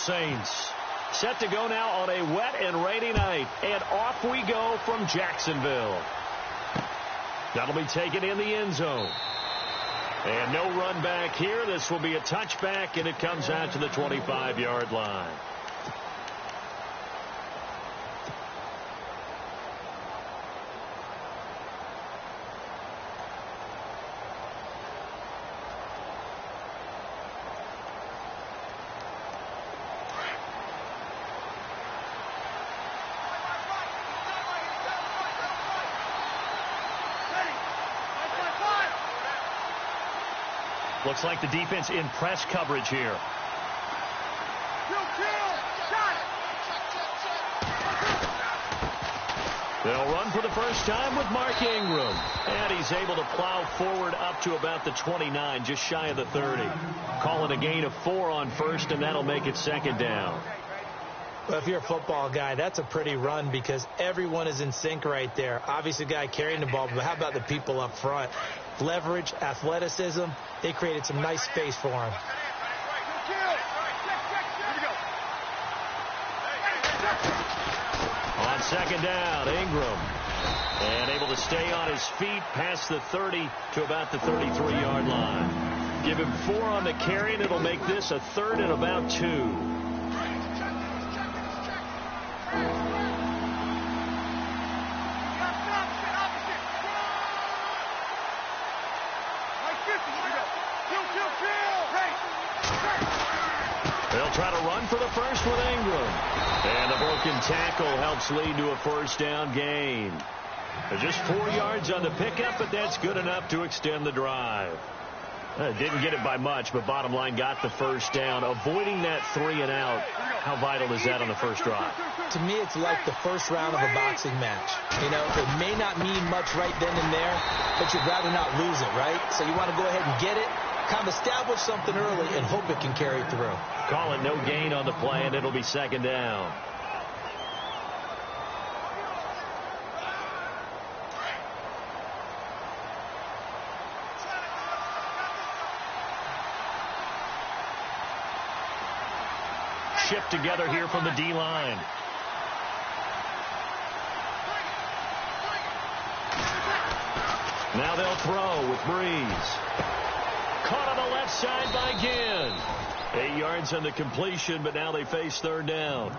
Saints. Set to go now on a wet and rainy night. And off we go from Jacksonville. That'll be taken in the end zone. And no run back here. This will be a touchback, and it comes out to the 25-yard line. Looks like the defense in press coverage here. They'll run for the first time with Mark Ingram. And he's able to plow forward up to about the 29, just shy of the 30. Calling a gain of 4 on first, and that'll make it second down. Well, if you're a football guy, that's a pretty run because everyone is in sync right there. Obviously, the guy carrying the ball, but how about the people up front? Leverage, athleticism, they created some nice space for him. On second down, Ingram. And able to stay on his feet past the 30 to about the 33-yard line. Give him 4 on the carry, and it'll make this a 3rd and about 2. They'll try to run for the first with Ingram. And the broken tackle helps lead to a first down gain. There's just 4 yards on the pickup, but that's good enough to extend the drive. Didn't get it by much, but bottom line got the first down. Avoiding that 3 and out, how vital is that on the first drive? To me, it's like the first round of a boxing match. You know, it may not mean much right then and there, but you'd rather not lose it, right? So you want to go ahead and get it, kind of establish something early, and hope it can carry through. Call it no gain on the play, and it'll be second down. Shift together here from the D-line. Now they'll throw with Breeze. Caught on the left side by Ginn. 8 yards on the completion, but now they face third down.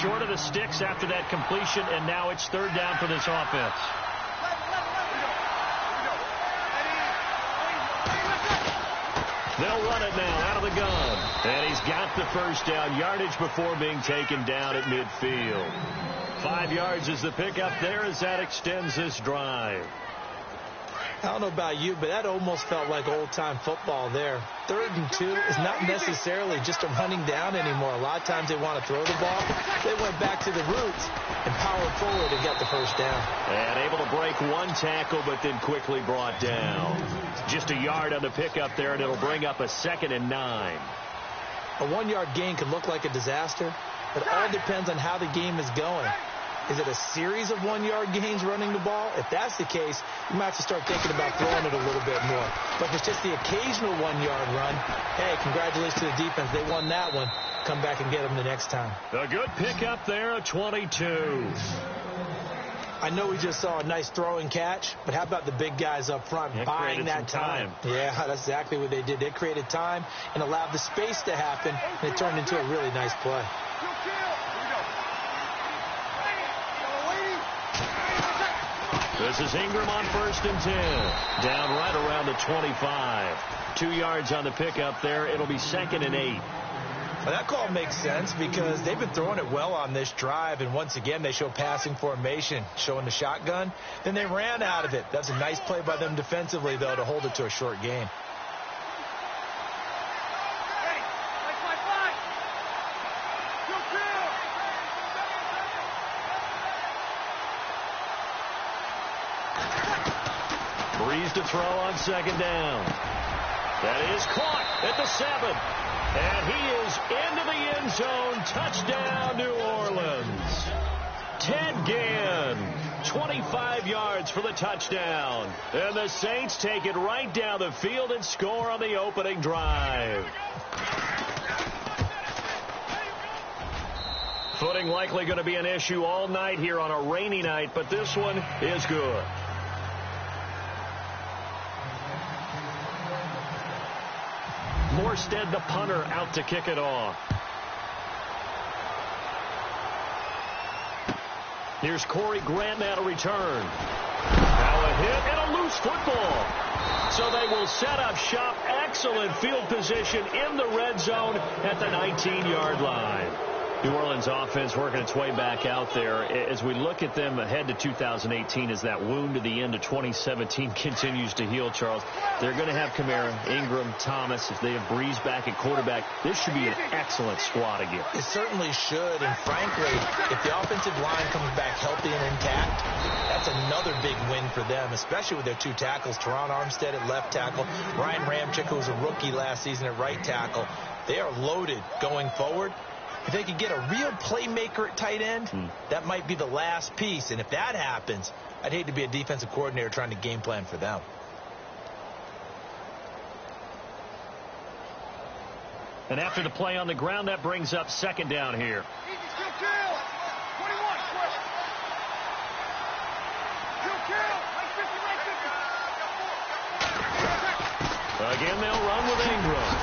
Short of the sticks after that completion, and now it's third down for this offense. They'll run it now out of the gun. And he's got the first down, yardage before being taken down at midfield. 5 yards is the pickup there as that extends this drive. I don't know about you, but that almost felt like old-time football there. 3rd and 2 is not necessarily just a running down anymore. A lot of times they want to throw the ball. They went back to the roots and powered forward and got the first down. And able to break 1 tackle, but then quickly brought down. Just a yard on the pickup there, and it'll bring up a 2nd and 9. A 1-yard gain could look like a disaster. It all depends on how the game is going. Is it a series of 1-yard gains running the ball? If that's the case, you might have to start thinking about throwing it a little bit more. But if it's just the occasional 1-yard run, hey, congratulations to the defense. They won that one. Come back and get them the next time. A good pickup there, a 22. I know we just saw a nice throw and catch, but how about the big guys up front buying that time? Yeah, that's exactly what they did. They created time and allowed the space to happen, and it turned into a really nice play. This is Ingram on 1st and 10. Down right around the 25. 2 yards on the pickup there. It'll be 2nd and 8. Well, that call makes sense because they've been throwing it well on this drive, and once again they show passing formation, showing the shotgun. Then they ran out of it. That's a nice play by them defensively, though, to hold it to a short game. Breeze to throw on 2nd down. That is caught at the 7. And he is into the end zone. Touchdown, New Orleans. Ted Ginn, 25 yards for the touchdown. And the Saints take it right down the field and score on the opening drive. Footing likely going to be an issue all night here on a rainy night, but this one is good. Morstead, the punter, out to kick it off. Here's Corey Grant now to return. Now a hit and a loose football. So they will set up shop. Excellent field position in the red zone at the 19-yard line. New Orleans offense working its way back out there. As we look at them ahead to 2018, as that wound at the end of 2017 continues to heal, Charles, they're going to have Kamara, Ingram, Thomas. If they have Breeze back at quarterback, this should be an excellent squad again. It certainly should, and frankly, if the offensive line comes back healthy and intact, that's another big win for them, especially with their two tackles, Teron Armstead at left tackle, Ryan Ramczyk, who was a rookie last season at right tackle. They are loaded going forward. If they could get a real playmaker at tight end, that might be the last piece. And if that happens, I'd hate to be a defensive coordinator trying to game plan for them. And after the play on the ground, that brings up second down here. Again, they'll run with Ingram.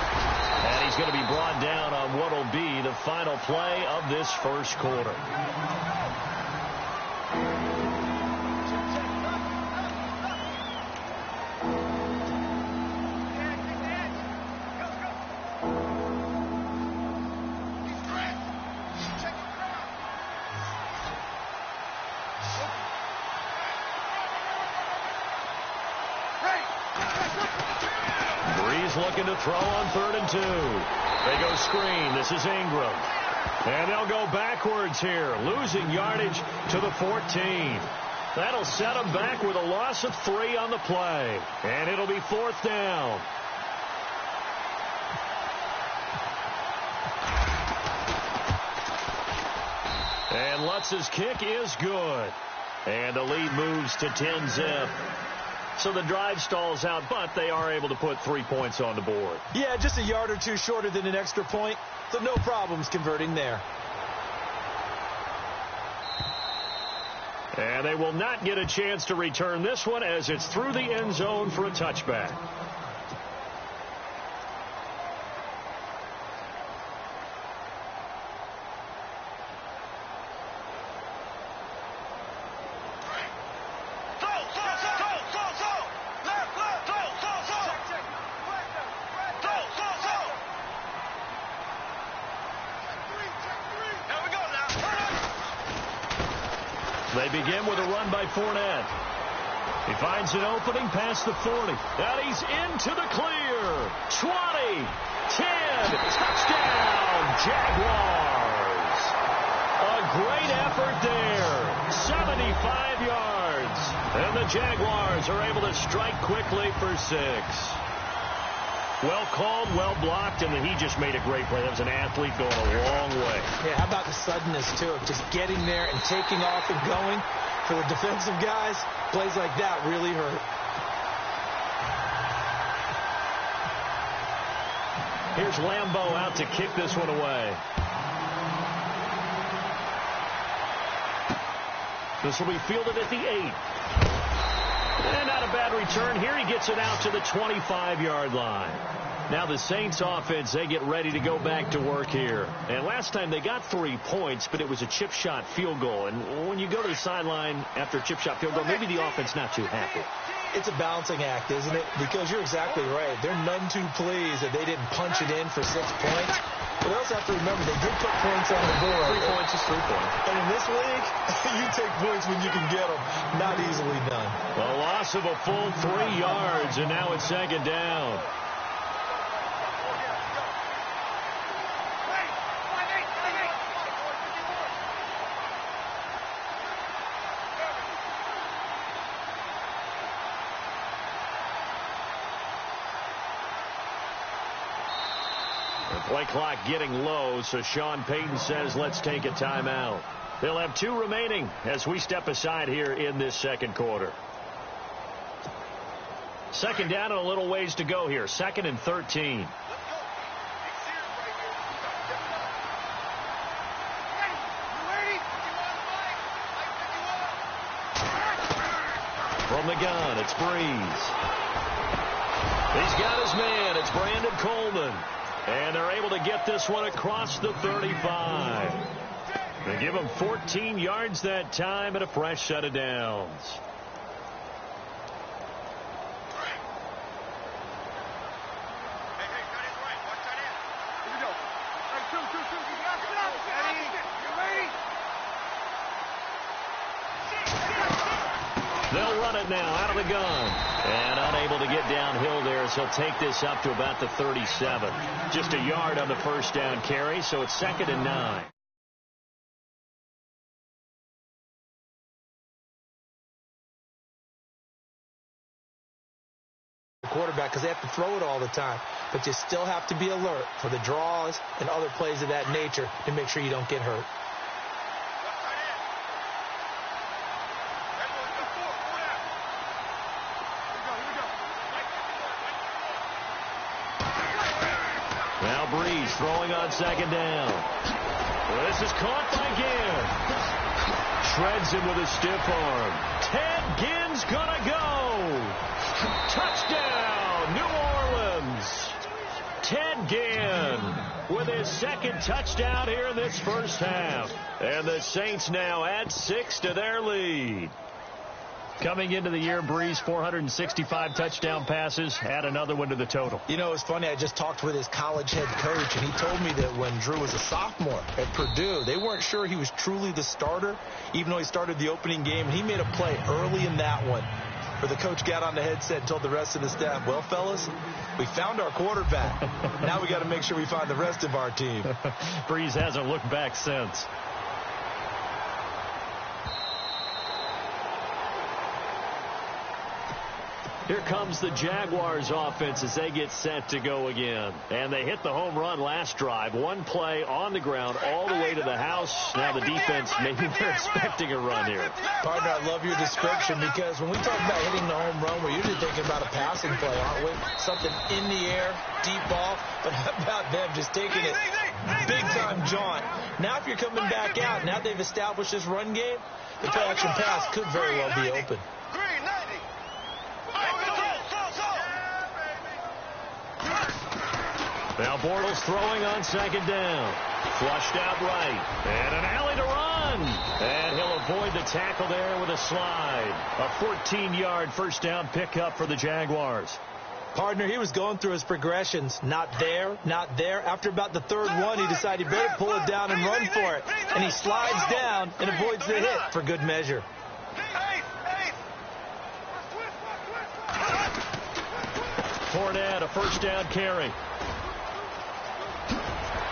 And he's going to be brought down on what will be the final play of this first quarter. Looking to throw on 3rd and 2. They go screen. This is Ingram. And they'll go backwards here, losing yardage to the 14. That'll set them back with a loss of 3 on the play. And it'll be 4th down. And Lutz's kick is good. And the lead moves to 10-zip. So the drive stalls out, but they are able to put 3 points on the board. Yeah, just a yard or two shorter than an extra point, so no problems converting there. And they will not get a chance to return this one as it's through the end zone for a touchback. They begin with a run by Fournette. He finds an opening past the 40. And he's into the clear. 20, 10, touchdown, Jaguars. A great effort there. 75 yards. And the Jaguars are able to strike quickly for 6. Well called, well blocked, and he just made a great play. That was an athlete going a long way. Yeah, how about the suddenness, too, of just getting there and taking off and going? For the defensive guys, plays like that really hurt. Here's Lambeau out to kick this one away. This will be fielded at the 8. And not a bad return here. He gets it out to the 25-yard line. Now the Saints offense, they get ready to go back to work here. And last time they got 3 points, but it was a chip shot field goal. And when you go to the sideline after a chip shot field goal, maybe the offense not too happy. It's a balancing act, isn't it? Because you're exactly right. They're none too pleased that they didn't punch it in for 6 points. But they also have to remember they did put points on the board. 3 points is 3 points. And in this league, you take points when you can get them. Not easily done. A loss of a full 3 yards, and now it's second down. The play clock getting low, so Sean Payton says, let's take a timeout. They'll have 2 remaining as we step aside here in this second quarter. Second down and a little ways to go here. 2nd and 13. From the gun, it's Breeze. He's got his man. It's Brandon Coleman. And they're able to get this one across the 35. They give him 14 yards that time and a fresh set of downs. They'll run it now out of the gun. And unable to get downhill there as he'll take this up to about the 37. Just a yard on the first down carry, so it's 2nd and 9. Quarterback, because they have to throw it all the time. But you still have to be alert for the draws and other plays of that nature to make sure you don't get hurt. Now Breeze throwing on 2nd down. Well, this is caught by Ginn. Shreds him with a stiff arm. Ted Ginn's gonna go. Touchdown, New Orleans. Ted Ginn with his 2nd touchdown here in this first half. And the Saints now add 6 to their lead. Coming into the year, Breeze, 465 touchdown passes. Add another one to the total. You know, it's funny. I just talked with his college head coach, and he told me that when Drew was a sophomore at Purdue, they weren't sure he was truly the starter, even though he started the opening game. And he made a play early in that one where the coach got on the headset and told the rest of the staff, well, fellas, we found our quarterback. Now we got to make sure we find the rest of our team. Breeze hasn't looked back since. Here comes the Jaguars offense as they get set to go again. And they hit the home run last drive. One play on the ground all the way to the house. Now the defense, maybe they're expecting a run here. Partner, I love your description because when we talk about hitting the home run, we're usually thinking about a passing play, aren't we? Something in the air, deep ball. But how about them just taking it big-time jaunt? Now if you're coming back out, now they've established this run game, the play-action pass could very well be open. Now Bortles throwing on 2nd down. Flushed out right. And an alley to run. And he'll avoid the tackle there with a slide. A 14-yard first down pickup for the Jaguars. Partner, he was going through his progressions. Not there, not there. After about the 3rd one, he decided he better pull it down and run for it. And he slides down and avoids the hit for good measure. Fournette, a first down carry.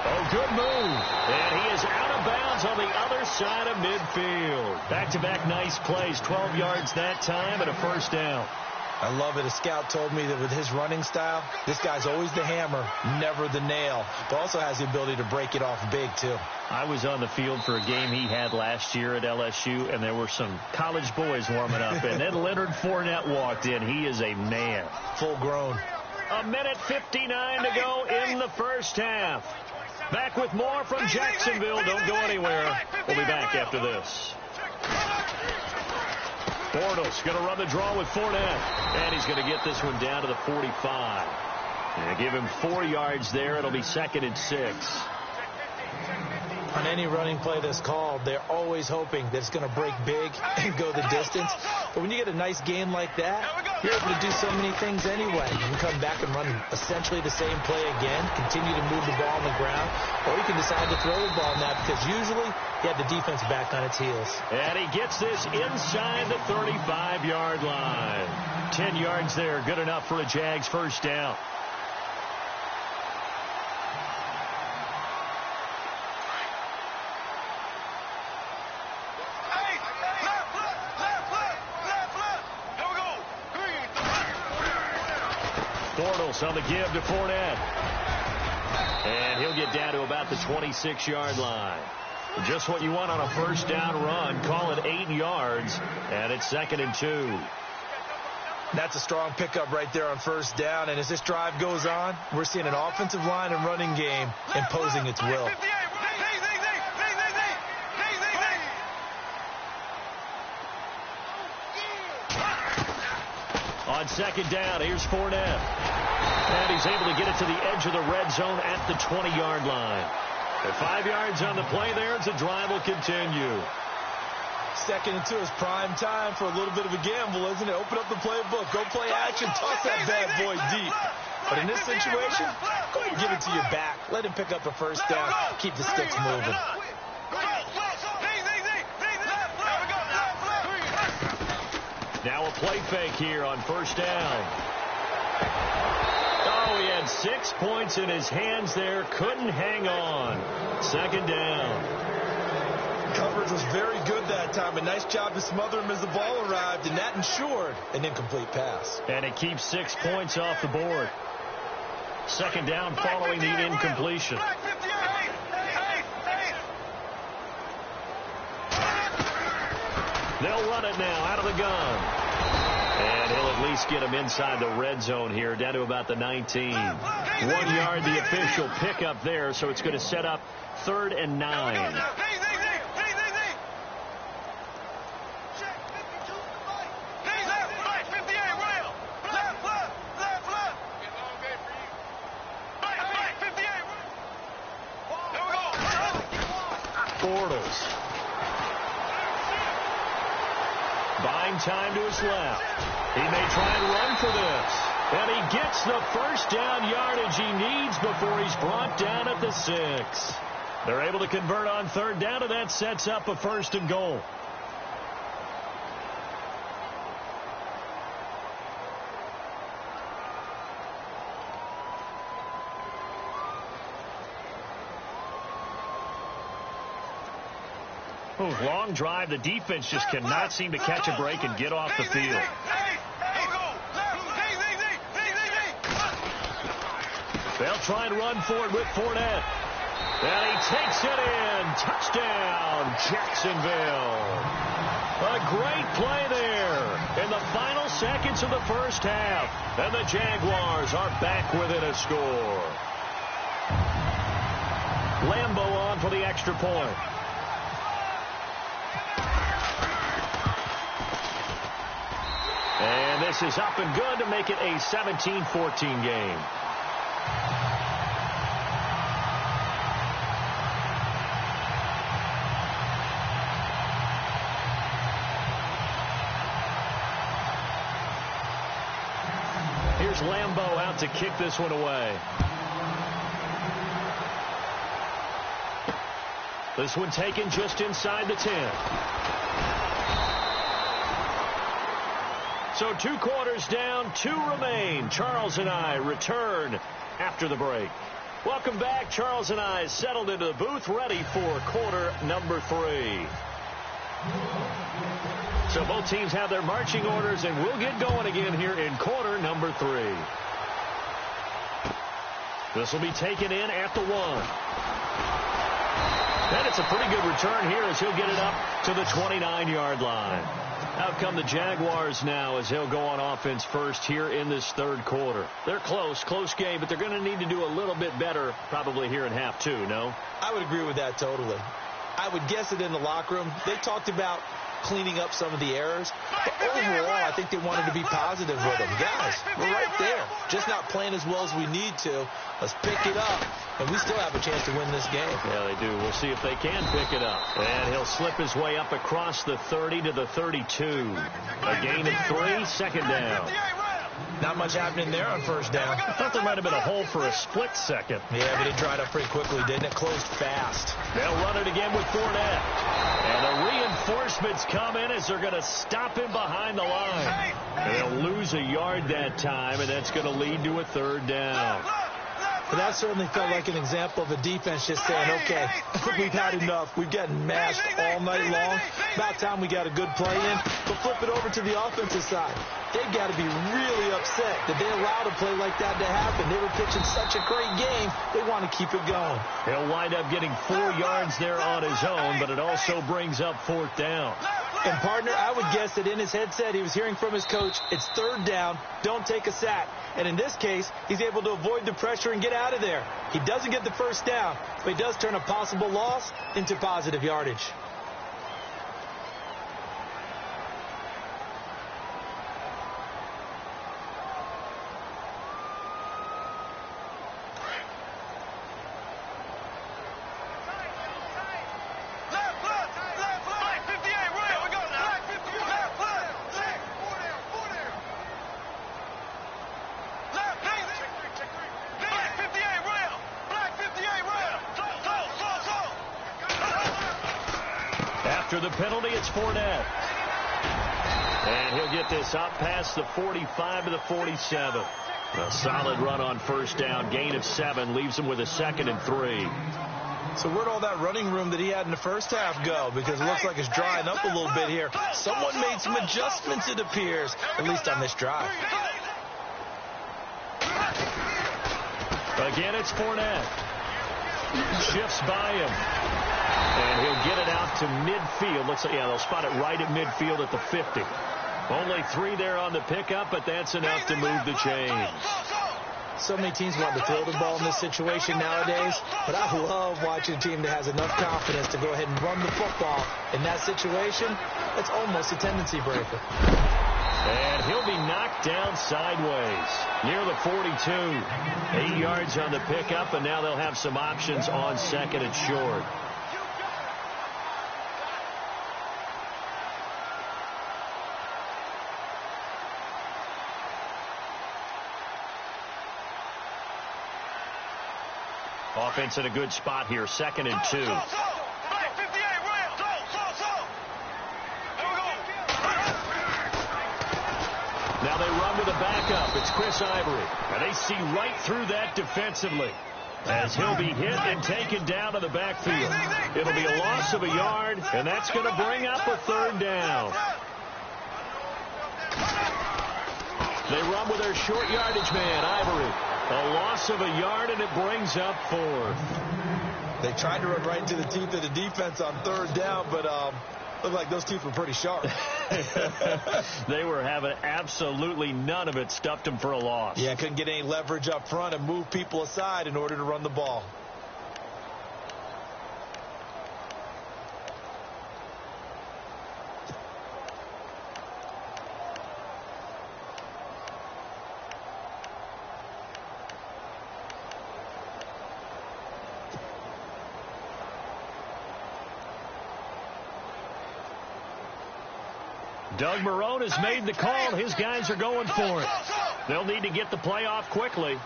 Oh, good move. And he is out of bounds on the other side of midfield. Back-to-back nice plays. 12 yards that time and a first down. I love it. A scout told me that with his running style, this guy's always the hammer, never the nail, but also has the ability to break it off big, too. I was on the field for a game he had last year at LSU, and there were some college boys warming up, and then Leonard Fournette walked in. He is a man. Full grown. A minute 59 to go in the first half. Back with more from Jacksonville. Don't go anywhere. We'll be back after this. Bortles going to run the draw with Fournette. And he's going to get this one down to the 45. And give him 4 yards there. It'll be 2nd and 6. On any running play that's called, they're always hoping that it's going to break big and go the distance. But when you get a nice gain like that, you're able to do so many things anyway. You can come back and run essentially the same play again, continue to move the ball on the ground, or you can decide to throw the ball now because usually you have the defense back on its heels. And he gets this inside the 35-yard line. 10 yards there, good enough for a Jags first down. Bortles on the give to Fournette. And he'll get down to about the 26-yard line. Just what you want on a first down run. Call it 8 yards, and it's 2nd and 2. That's a strong pickup right there on first down. And as this drive goes on, we're seeing an offensive line and running game imposing its will. On 2nd down, here's Fournette. And he's able to get it to the edge of the red zone at the 20-yard line. At 5 yards on the play there, the drive will continue. 2nd and 2 is prime time for a little bit of a gamble, isn't it? Open up the playbook. Go play action. Toss that bad boy deep. But in this situation, go ahead and give it to your back. Let him pick up a first down. Keep the sticks moving. Now a play fake here on first down. Oh, he had 6 points in his hands there. Couldn't hang on. 2nd down. Coverage was very good that time. A nice job to smother him as the ball arrived, and that ensured an incomplete pass. And it keeps 6 points off the board. 2nd down following the incompletion. They'll run it now out of the gun. And he'll at least get him inside the red zone here, down to about the 19. 1 yard, the official pickup there, so it's going to set up 3rd and 9. Buying time to his left. He may try and run for this. And he gets the first down yardage he needs before he's brought down at the 6. They're able to convert on 3rd down, and that sets up a 1st and goal. Long drive. The defense just cannot seem to catch a break and get off the field. They'll try and run for it with Fournette. And he takes it in. Touchdown, Jacksonville. A great play there in the final seconds of the first half. And the Jaguars are back within a score. Lambeau on for the extra point. And this is up and good to make it a 17-14 game. Here's Lambeau out to kick this one away. This one taken just inside the 10. So 2 quarters down, 2 remain. Charles and I return after the break. Welcome back. Charles and I settled into the booth, ready for quarter number 3. So both teams have their marching orders, and we'll get going again here in quarter number 3. This will be taken in at the 1. And it's a pretty good return here as he'll get it up to the 29-yard line. Out come the Jaguars now as they'll go on offense first here in this 3rd quarter. They're close game, but they're going to need to do a little bit better probably here in half 2, no? I would agree with that totally. I would guess it in the locker room. They talked about cleaning up some of the errors. But overall, I think they wanted to be positive with them. Guys, we're right there. Just not playing as well as we need to. Let's pick it up. And we still have a chance to win this game. Yeah, they do. We'll see if they can pick it up. And he'll slip his way up across the 30 to the 32. A gain of 3, 2nd down. Not much happening there on first down. I thought there might have been a hole for a split second. Yeah, but it dried up pretty quickly, didn't it? Closed fast. They'll run it again with Fournette. And the reinforcements come in as they're going to stop him behind the line. And they'll lose a yard that time, and that's going to lead to a 3rd down. But that certainly felt like an example of a defense just saying, okay, we've had enough. We've gotten mashed all night long. About time we got a good play in. But flip it over to the offensive side. They've got to be really upset that they allowed a play like that to happen. They were pitching such a great game, they want to keep it going. He'll wind up getting 4 yards there on his own, but it also brings up 4th down. And, partner, I would guess that in his headset he was hearing from his coach, it's 3rd down, don't take a sack. And in this case, he's able to avoid the pressure and get out of there. He doesn't get the 1st down, but he does turn a possible loss into positive yardage. After the penalty, it's Fournette. And he'll get this up past the 45 to the 47. A solid run on 1st down. Gain of 7 leaves him with a 2nd and 3. So where'd all that running room that he had in the first half go? Because it looks like it's drying up a little bit here. Someone made some adjustments, it appears, at least on this drive. Again, it's Fournette. Shifts by him. And he'll get it out to midfield. Looks like, yeah, they'll spot it right at midfield at the 50. Only 3 there on the pickup, but that's enough to move the chains. So many teams want to throw the ball in this situation nowadays, but I love watching a team that has enough confidence to go ahead and run the football. In that situation, that's almost a tendency breaker. And he'll be knocked down sideways near the 42. 8 yards on the pickup, and now they'll have some options on 2nd and short. Offense in a good spot here, 2nd and 2. Now they run with a backup. It's Chris Ivory. And they see right through that defensively as he'll be hit and taken down to the backfield. It'll be a loss of a yard, and that's going to bring up a 3rd down. They run with their short yardage man, Ivory. A loss of a yard, and it brings up 4th. They tried to run right into the teeth of the defense on 3rd down, but looked like those teeth were pretty sharp. They were having absolutely none of it. Stuffed them for a loss. Yeah, couldn't get any leverage up front and move people aside in order to run the ball. Doug Marrone has made the call. His guys are going for it. They'll need to get the play off quickly.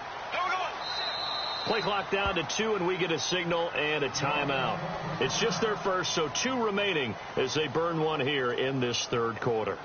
Play clock down to 2, and we get a signal and a timeout. It's just their first, so 2 remaining as they burn 1 here in this 3rd quarter.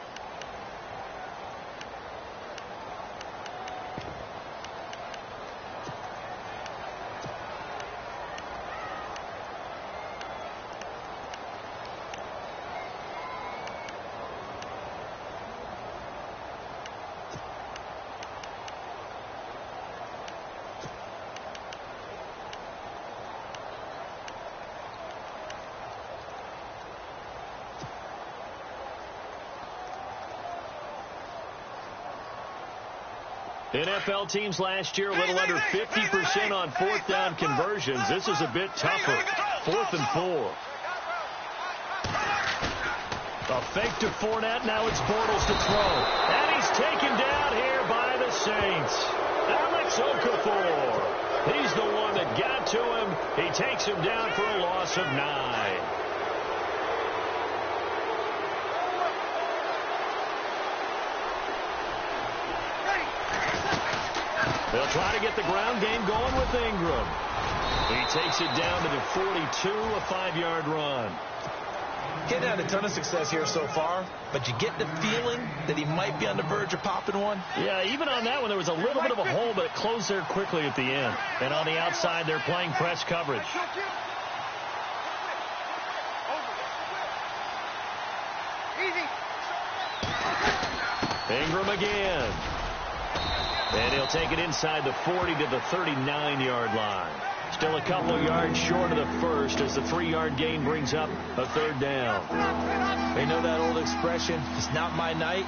NFL teams last year a little under 50% on 4th down conversions. This is a bit tougher. 4th and 4. A fake to Fournette. Now it's Bortles to throw. And he's taken down here by the Saints. Alex Okafor. He's the one that got to him. He takes him down for a loss of 9. They'll try to get the ground game going with Ingram. He takes it down to the 42, a 5-yard run. Getting had a ton of success here so far, but you get the feeling that he might be on the verge of popping one. Yeah, even on that one, there was a little bit of a hole, but it closed there quickly at the end. And on the outside, they're playing press coverage. Ingram again. And he'll take it inside the 40 to the 39-yard line. Still a couple of yards short of the first as the 3-yard gain brings up a third down. They know that old expression, it's not my night.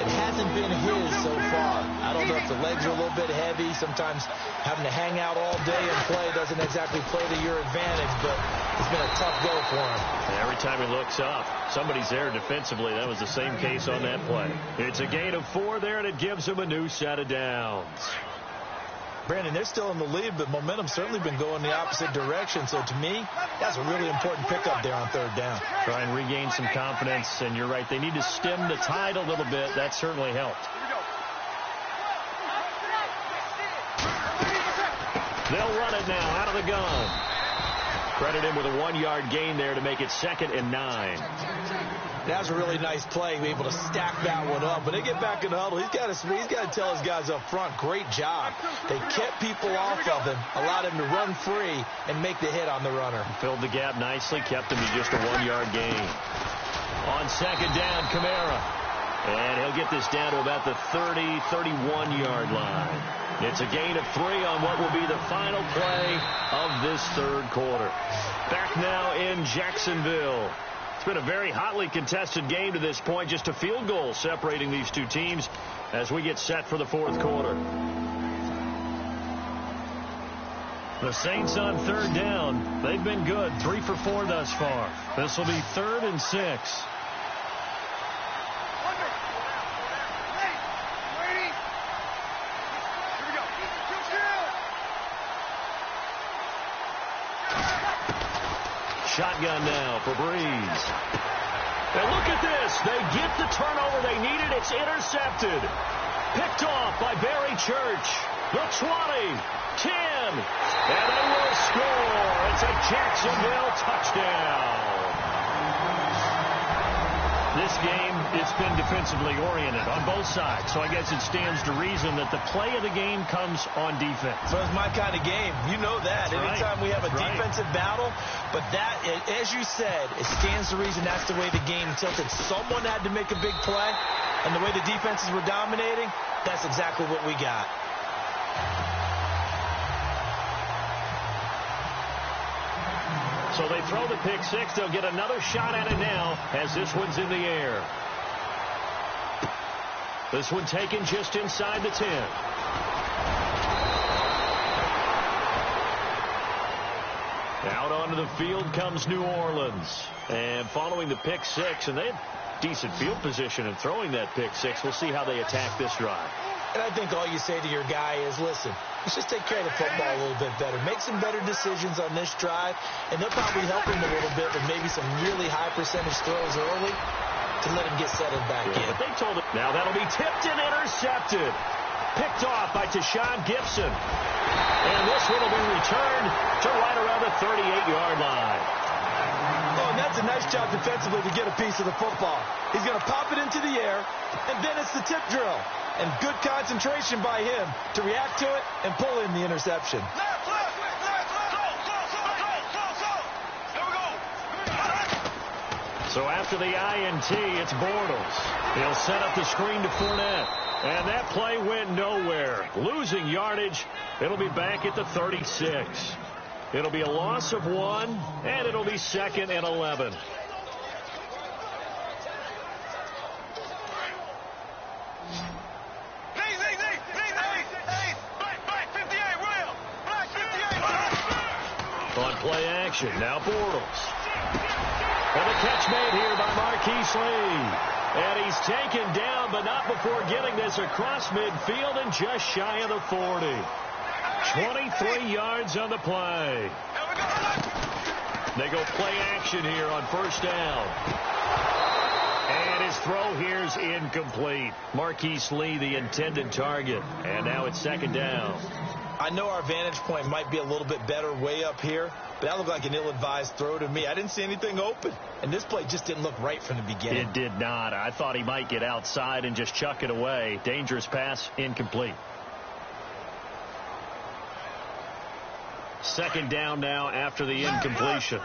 It hasn't been his so far. I don't know if the legs are a little bit heavy. Sometimes having to hang out all day and play doesn't exactly play to your advantage, but it's been a tough go for him. Every time he looks up, somebody's there defensively. That was the same case on that play. It's a gain of 4 there, and it gives him a new set of downs. Brandon, they're still in the lead, but momentum's certainly been going the opposite direction. So to me, that's a really important pickup there on third down. Try and regain some confidence, and you're right. They need to stem the tide a little bit. That certainly helped. They'll run it now out of the gun. Credit him with a 1-yard gain there to make it 2nd and 9. That was a really nice play, be able to stack that one up. When they get back in the huddle, he's got to tell his guys up front, great job. They kept people off of him, allowed him to run free and make the hit on the runner. Filled the gap nicely, kept him to just a 1-yard gain. On 2nd down, Kamara. And he'll get this down to about the 30, 31-yard line. It's a gain of 3 on what will be the final play of this third quarter. Back now in Jacksonville. It's been a very hotly contested game to this point. Just a field goal separating these two teams as we get set for the fourth quarter. The Saints on third down. They've been good. 3 for 4 thus far. This will be 3rd and 6. Shotgun now for Breeze. And look at this. They get the turnover they needed. It's intercepted. Picked off by Barry Church. The 20, 10, and they will score. It's a Jacksonville touchdown. This game, it's been defensively oriented on both sides, so I guess it stands to reason that the play of the game comes on defense. So it's my kind of game. You know that. That's Anytime right. we have a defensive battle, but that, as you said, it stands to reason that's the way the game tilted. Someone had to make a big play, and the way the defenses were dominating, that's exactly what we got. So they throw the pick 6. They'll get another shot at it now as this one's in the air. This one taken just inside the 10. Out onto the field comes New Orleans. And following the pick 6, and they had decent field position in throwing that pick 6. We'll see how they attack this drive. And I think all you say to your guy is, listen, let's just take care of the football a little bit better. Make some better decisions on this drive, and they'll probably help him a little bit with maybe some really high percentage throws early to let him get settled back in. But they told him. Now that'll be tipped and intercepted. Picked off by Tashawn Gibson. And this one will be returned to right around the 38-yard line. Oh, and that's a nice job defensively to get a piece of the football. He's going to pop it into the air, and then it's the tip drill. And good concentration by him to react to it and pull in the interception. So after the INT, it's Bortles. He'll set up the screen to Fournette. And that play went nowhere. Losing yardage. It'll be back at the 36. It'll be a loss of 1, and it'll be 2nd and 11. On play action, now Bortles. And the catch made here by Marquise Lee. And he's taken down, but not before getting this across midfield and just shy of the 40. 23 yards on the play. They go play action here on first down. And his throw here's incomplete. Marquise Lee, the intended target. And now it's 2nd down. I know our vantage point might be a little bit better way up here, but that looked like an ill-advised throw to me. I didn't see anything open, and this play just didn't look right from the beginning. It did not. I thought he might get outside and just chuck it away. Dangerous pass, incomplete. Second down now after the incompletion.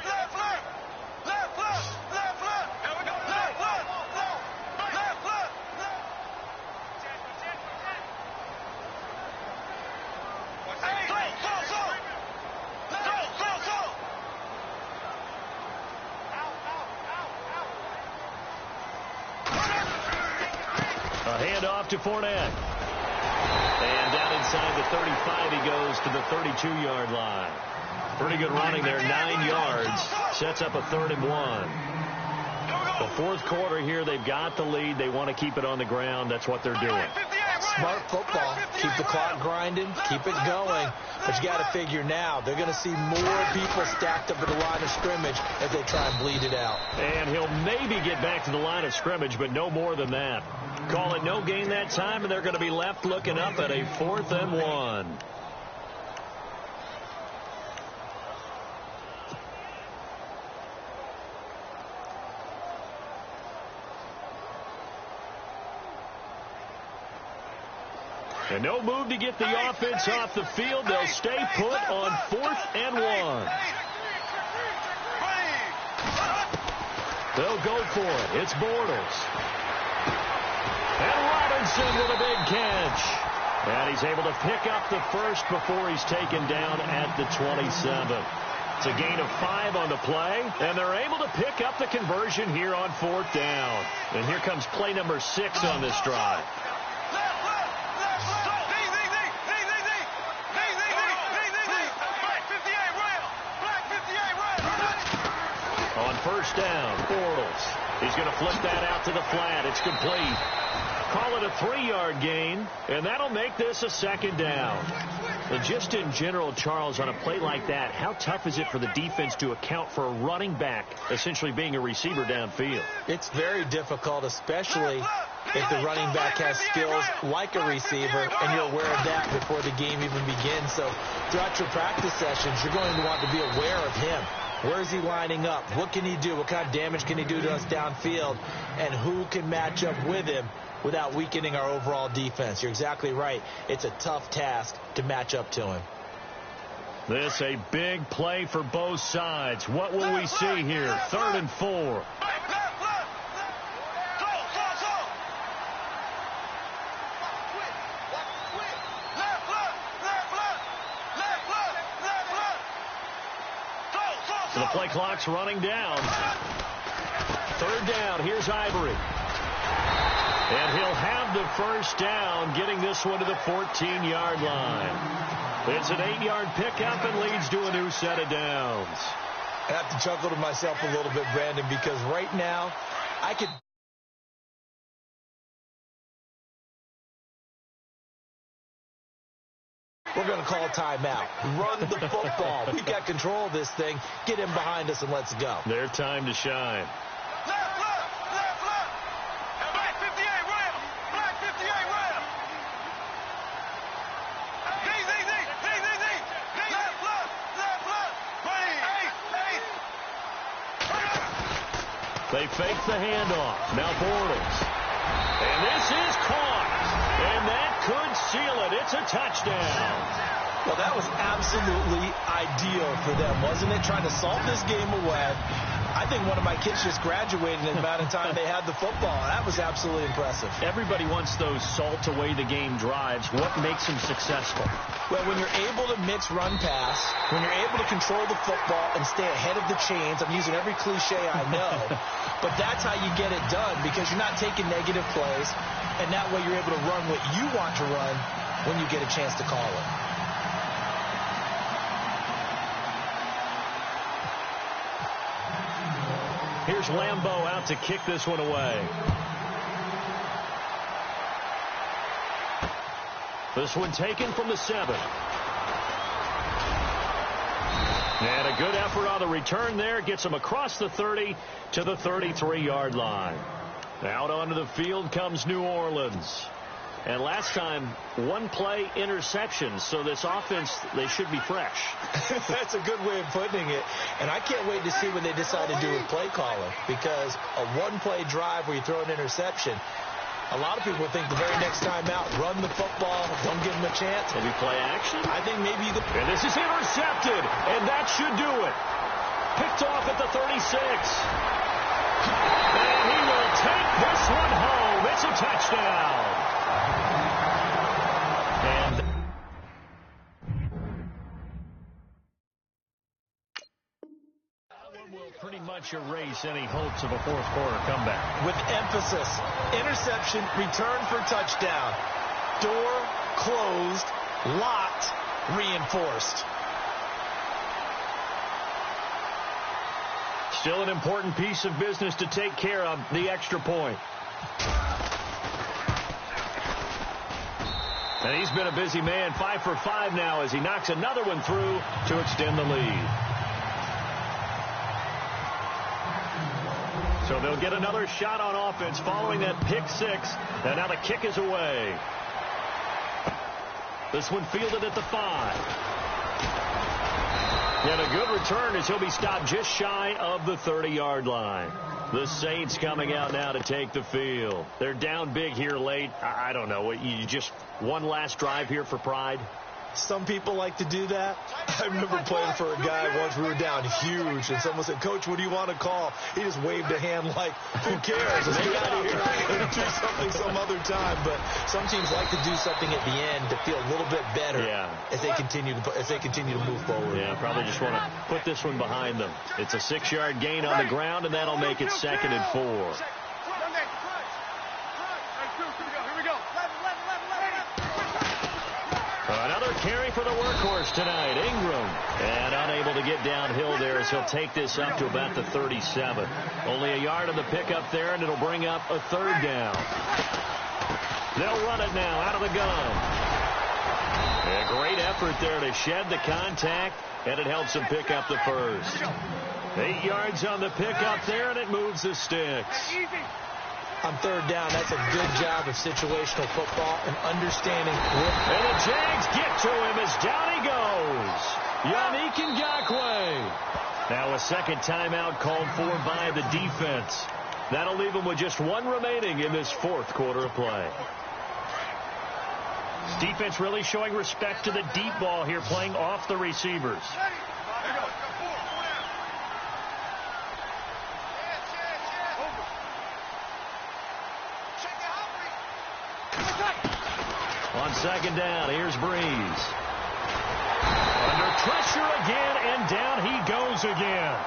A handoff to Fournette. And down inside the 35 he goes to the 32-yard line. Pretty good running there, 9 yards. Sets up a 3rd and 1. The fourth quarter here, they've got the lead. They want to keep it on the ground. That's what they're doing. Smart football. Keep the clock grinding. Keep it going. But you got to figure now, they're going to see more people stacked up at the line of scrimmage as they try and bleed it out. And he'll maybe get back to the line of scrimmage, but no more than that. Call it no gain that time, and they're going to be left looking up at a 4th and 1. And no move to get the offense off the field. They'll stay put on 4th and 1. They'll go for it. It's Bortles. And Robinson with a big catch. And he's able to pick up the first before he's taken down at the 27. It's a gain of 5 on the play, and they're able to pick up the conversion here on 4th down. And here comes play number 6 on this drive. On 1st down, Bortles. He's going to flip that out to the flat. It's complete. Call it a 3-yard gain, and that'll make this a 2nd down. And just in general, Charles, on a play like that, how tough is it for the defense to account for a running back essentially being a receiver downfield? It's very difficult, especially if the running back has skills like a receiver, and you're aware of that before the game even begins. So throughout your practice sessions, you're going to want to be aware of him. Where is he lining up? What can he do? What kind of damage can he do to us downfield? And who can match up with him without weakening our overall defense? You're exactly right. It's a tough task to match up to him. This a big play for both sides. What will we see here? 3rd and 4. So the play clock's running down. 3rd down. Here's Ivory. And he'll have the 1st down, getting this one to the 14-yard line. It's an 8-yard pickup and leads to a new set of downs. I have to chuckle to myself a little bit, Brandon, because right now I could... We're going to call a timeout. Run the football. We got control of this thing. Get him behind us and let's go. Their time to shine. Black 58 round. Black 58 round. They fake the handoff. Now Bortles. And this is caught. And that could seal it. It's a touchdown. Well, that was absolutely ideal for them, wasn't it? Trying to salt this game away. I think one of my kids just graduated in the amount of time they had the football. That was absolutely impressive. Everybody wants those salt away the game drives. What makes them successful? Well, when you're able to mix run pass, when you're able to control the football and stay ahead of the chains, I'm using every cliche I know, but that's how you get it done because you're not taking negative plays, and that way you're able to run what you want to run when you get a chance to call it. Here's Lambeau out to kick this one away. This one taken from the 7. And a good effort on the return there. Gets him across the 30 to the 33-yard line. Out onto the field comes New Orleans. And last time, one-play interception. So this offense, they should be fresh. That's a good way of putting it. And I can't wait to see what they decide to do with play calling, because a one-play drive where you throw an interception, a lot of people think the very next time out, run the football, don't give them a chance. Maybe play action? I think maybe you could. And this is intercepted, and that should do it. Picked off at the 36. And he will take this one home. It's a touchdown. And that one will pretty much erase any hopes of a fourth quarter comeback. With emphasis, interception, return for touchdown. Door closed, locked, reinforced. Still an important piece of business to take care of, the extra point. And he's been a busy man, 5 for 5 now as he knocks another one through to extend the lead. So they'll get another shot on offense following that pick 6. And now the kick is away. This one fielded at the 5. And a good return as he'll be stopped just shy of the 30-yard line. The Saints coming out now to take the field. They're down big here late. I don't know. You just one last drive here for pride? Some people like to do that. I remember playing for a guy once. We were down huge, and someone said, "Coach, what do you want to call?" He just waved a hand like, "Who cares? Let's get out of here and do something some other time." But some teams like to do something at the end to feel a little bit better as they continue to move forward. Yeah, probably just want to put this one behind them. It's a 6-yard gain on the ground, and that'll make it 2nd and 4. Another carry for the workhorse tonight, Ingram. And unable to get downhill there as he'll take this up to about the 37. Only a yard on the pickup there, and it'll bring up a 3rd down. They'll run it now out of the gun. A great effort there to shed the contact, and it helps him pick up the first. 8 yards on the pickup there, and it moves the sticks. On 3rd down, that's a good job of situational football and understanding. And the Jags get to him as down he goes. Yannick Ngakoue. Now a second timeout called for by the defense. That'll leave him with just one remaining in this 4th quarter of play. Defense really showing respect to the deep ball here, playing off the receivers. On 2nd down, here's Breeze. Under pressure again, and down he goes again.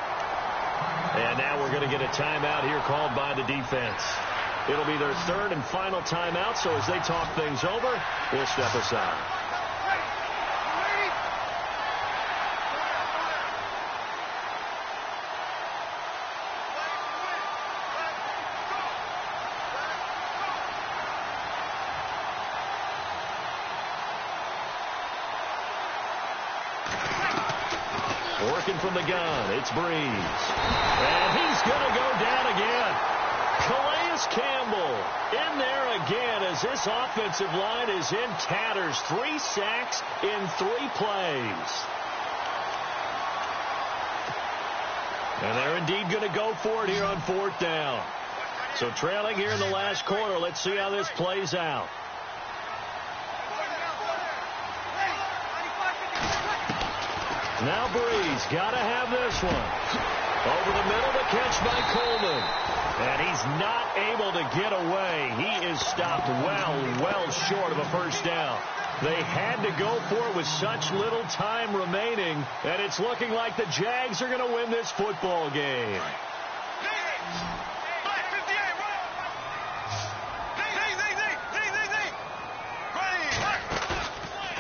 And now we're going to get a timeout here called by the defense. It'll be their 3rd and final timeout, so as they talk things over, we'll step aside. Working from the gun, it's Breeze. And he's going to go down again. Calais Campbell in there again as this offensive line is in tatters. 3 sacks in 3 plays. And they're indeed going to go for it here on 4th down. So trailing here in the last quarter, let's see how this plays out. Now Breeze got to have this one. Over the middle, the catch by Coleman. And he's not able to get away. He is stopped well short of a 1st down. They had to go for it with such little time remaining, and it's looking like the Jags are going to win this football game.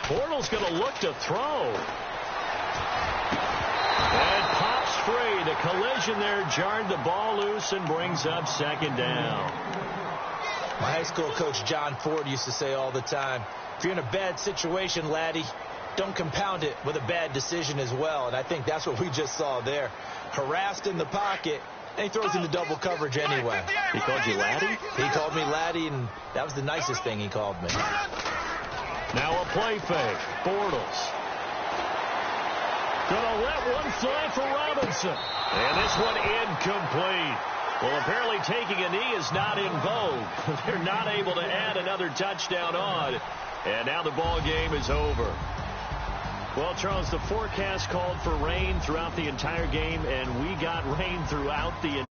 Bortles going to look to throw. And pops free. The collision there jarred the ball loose and brings up 2nd down. My high school coach John Ford used to say all the time, if you're in a bad situation, laddie, don't compound it with a bad decision as well. And I think that's what we just saw there. Harassed in the pocket, And he throws into double coverage anyway. He called you laddie? He called me laddie, and that was the nicest thing he called me. Now a play fake. Bortles. Gonna let one fly for Robinson. And this one incomplete. Well, apparently taking a knee is not in vogue. They're not able to add another touchdown on. And now the ball game is over. Well, Charles, the forecast called for rain throughout the entire game, and we got rain throughout the